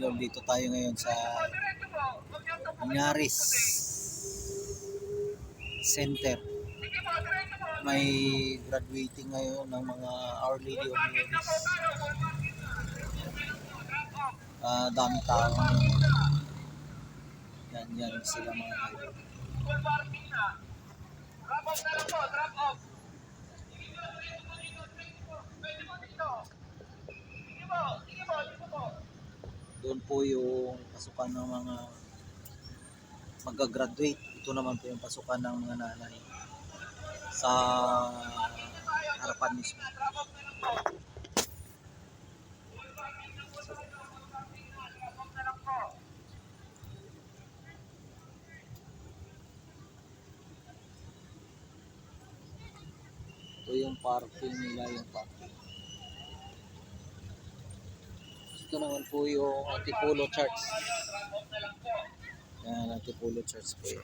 idol, dito tayo ngayon sa Lingaris Center. May graduating ngayon ng mga Our Lady of Lourdes. Dami tao ngayon. Yan sila mga idol. Doon po yung pasukan ng mga mag-graduate. Ito naman po yung pasukan ng mga nanay sa harapan mismo. Ito yung parking nila, yung parking. Ito naman po yung Antipolo Church. Yan, Antipolo Church po yan.